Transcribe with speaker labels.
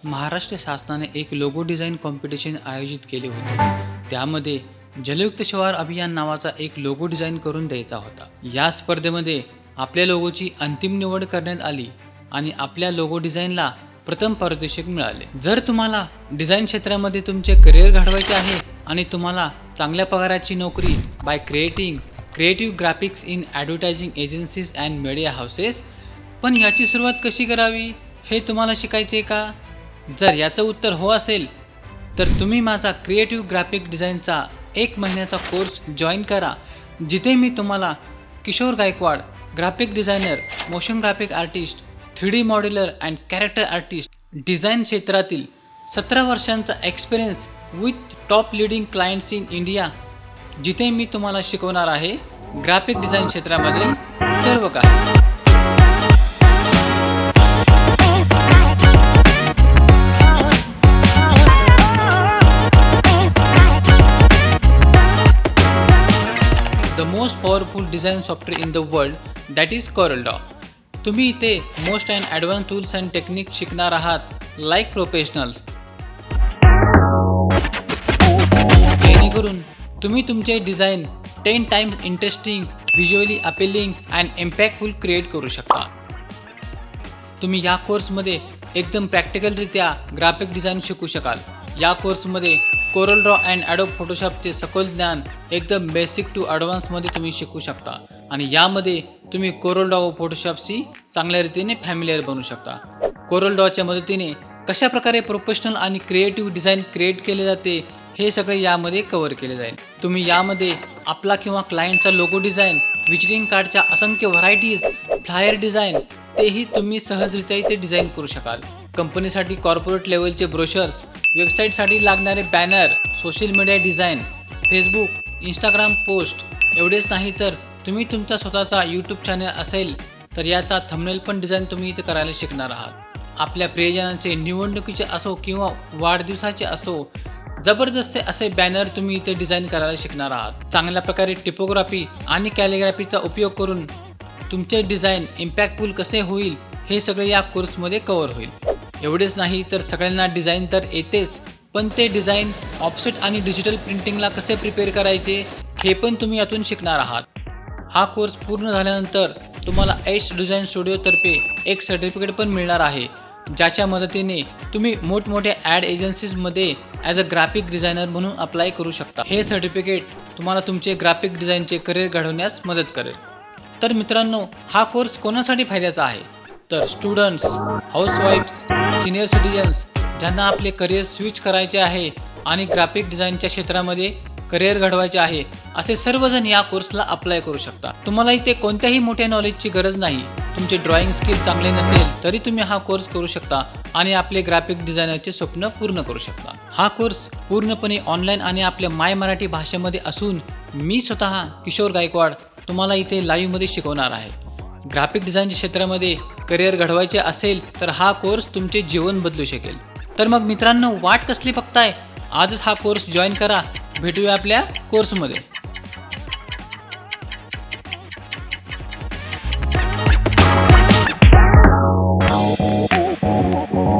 Speaker 1: महाराष्ट्र शासनाने एक logo design competition आयोजित केले होते। त्यामध्ये जलयुक्त शिवार अभियान नावाचा एक लोगो डिझाईन करून द्यायचा होता। या स्पर्धेमध्ये आपल्या लोगोची अंतिम निवड करण्यात आली आणि आपल्या लोगो डिझाईनला प्रथम पारितोषिक मिळाले। जर तुम्हाला डिझाईन क्षेत्रामध्ये तुमचे करिअर घडवायचे आहे आणि तुम्हाला चांगल्या पगाराची नोकरी by creative graphics in advertising agencies and media houses, पण याची सुरुवात कशी करावी हे तुम्हाला शिकायचे का? जर याचं उत्तर हो असेल तर तुम्ही माझा क्रिएटिव्ह ग्राफिक डिझाईनचा 1 महिन्याचा कोर्स जॉईन करा, जिथे मी तुम्हाला Kishore Gaikwad, graphic designer, motion graphic artist, 3D modeller and character artist, design क्षेत्रातील 17 वर्षांचा experience with top leading clients in India, जिथे मी तुम्हाला शिकवणार आहे ग्राफिक डिझाईन क्षेत्रामधील सर्व काही। The most powerful design software in the world, that is CorelDRAW। तुम्ही इथे most and advance tools and technique शिकणार आहात लाईक प्रोफेशनल्स, जेणेकरून तुम्ही तुमचे design 10 times interesting, visually appealing and impactful create करू शकता। तुम्ही या कोर्समध्ये एकदम प्रॅक्टिकलरित्या ग्राफिक डिझाईन शिकू शकाल। या कोर्समध्ये CorelDRAW अँड Adobe फोटोशॉपचे सखोल ज्ञान एकदम बेसिक टू ॲडव्हान्समध्ये तुम्ही शिकू शकता आणि यामध्ये तुम्ही CorelDRAW व फोटोशॉपशी चांगल्या रीतीने फॅमिलियर बनू शकता। CorelDRAWच्या मदतीने कशा प्रकारे प्रोफेशनल आणि क्रिएटिव्ह डिझाईन क्रिएट केले जाते हे सगळे यामध्ये कव्हर केले जाईल। तुम्ही यामध्ये आपला किंवा क्लायंटचा लोगो डिझाईन, विजिटिंग कार्डच्या असंख्य व्हरायटीज, फ्लायर डिझाईन तेही तुम्ही सहजरित्या इथे डिझाईन करू शकाल। कंपनीसाठी कॉर्पोरेट लेवलचे ब्रोशर्स, वेबसाईटसाठी लागणारे banner, social media design, Facebook, Instagram post, एवढेच नाही तर तुम्ही तुमचा स्वतःचा यूट्यूब चॅनल असेल तर याचा थंबनेल पण डिझाईन तुम्ही इथे करायला शिकणार आहात। आपल्या प्रियजनांचे निवडणुकीचे असो किंवा वाढदिवसाचे असो, जबरदस्त असे बॅनर तुम्ही इथे डिझाईन करायला शिकणार आहात। चांगल्या प्रकारे टिपोग्राफी आणि कॅलिग्राफीचा उपयोग करून तुमचे डिझाईन इम्पॅक्टफुल कसे होईल हे सगळे या कोर्समध्ये कव्हर होईल। एवढेच नाही तर सगळ्यांना डिझाईन तर येतेच, पण ते डिझाईन ऑफसेट आणि डिजिटल प्रिंटिंगला कसे प्रिपेअर करायचे हे पण तुम्ही यातून शिकणार आहात। हा कोर्स पूर्ण झाल्यानंतर तुम्हाला एच डिझाईन स्टुडिओतर्फे एक सर्टिफिकेट पण मिळणार आहे, ज्याच्या मदतीने तुम्ही मोठमोठ्या ॲड एजन्सीजमध्ये ॲज अ ग्राफिक डिझायनर म्हणून अप्लाय करू शकता। हे सर्टिफिकेट तुम्हाला तुमचे ग्राफिक डिझाईनचे करिअर घडवण्यास मदत करेल। तर मित्रांनो, हा कोर्स कोणासाठी फायद्याचा आहे तर स्टुडंट्स, हाऊसवाईफ्स, सिनियर सिटीजन्स ज्यांना आपले करिअर स्विच करायचे आहे आणि ग्राफिक डिझाईनच्या क्षेत्रामध्ये करिअर घडवायचे आहे, असे सर्वजण या कोर्सला अप्लाय करू शकता। तुम्हाला इथे कोणत्याही मोठ्या नॉलेजची गरज नाही। तुमचे ड्रॉइंग स्किल चांगले नसेल तरी तुम्ही हा कोर्स करू शकता आणि आपले ग्राफिक डिझायनरचे स्वप्न पूर्ण करू शकता। हा कोर्स पूर्णपणे ऑनलाईन आणि आपल्या माय मराठी भाषेमध्ये असून मी स्वतः किशोर गायकवाड तुम्हाला इथे लाईव्हमध्ये शिकवणार आहे। ग्राफिक डिझाईनच्या क्षेत्रामध्ये करिअर घडवायचे असेल तर हा कोर्स तुमचे जीवन बदलू शकेल। तर मग मित्रांनो, वाट कसली बघताय? आजच हा कोर्स जॉईन करा। भेटूया आपल्या कोर्समध्ये।